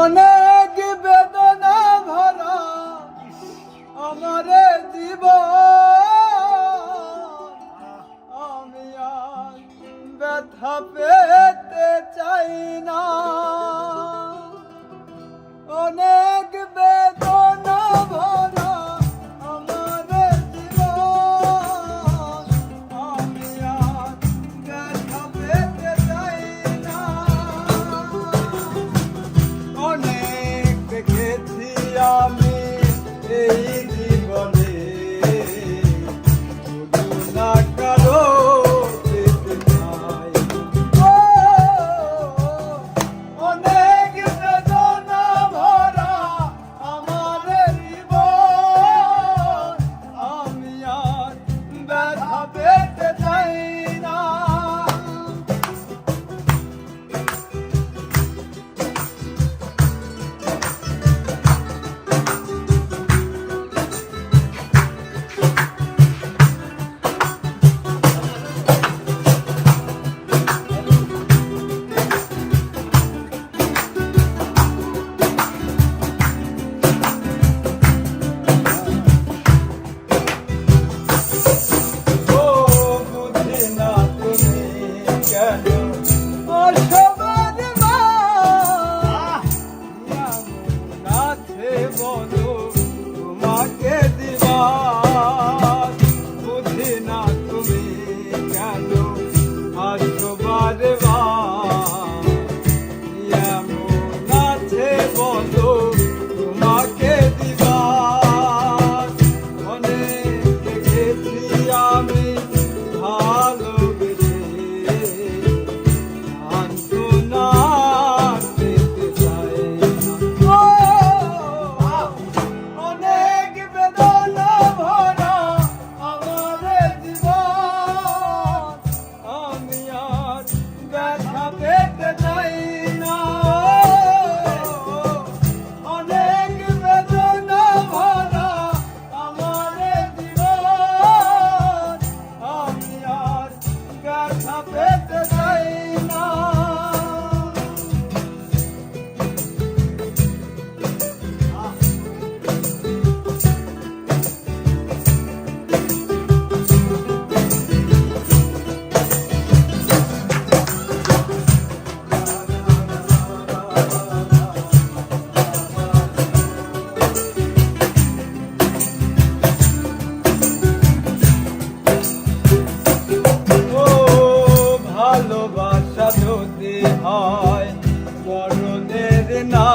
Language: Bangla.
অনেক বেদনা ভরা আমার জীবন, আমি আর ব্যথা পেতে চাই না। অনেক বেদনা ভরা আমার জীবন, আমি আর ব্যথা পেতে চাই না। অনেক দেখেছি আমি এই জীবনে, শুধু না কারো পেতে চাই। অনেক বেদনা ভরা আমার জীবন, আমি আর ব্যথা পেতে চাই না। তোমাকে দিবার বুঝি না তুমি কেন আসো বারে বার, এমন আছে বলো তোমাকে দিবার। অনেক দেখেছি আমি ভালোবেসে, সান্ত্বনা পেতে চাই না। অনেক বেদনা ভরা আমার জীবন, আমি আর ব্যথা পেতে চাই না। অনেক বেদনা ভরা আমার জীবন, আমি আর ব্যথা পেতে চাই না। ভালোবাসা যদি হয় মরণের না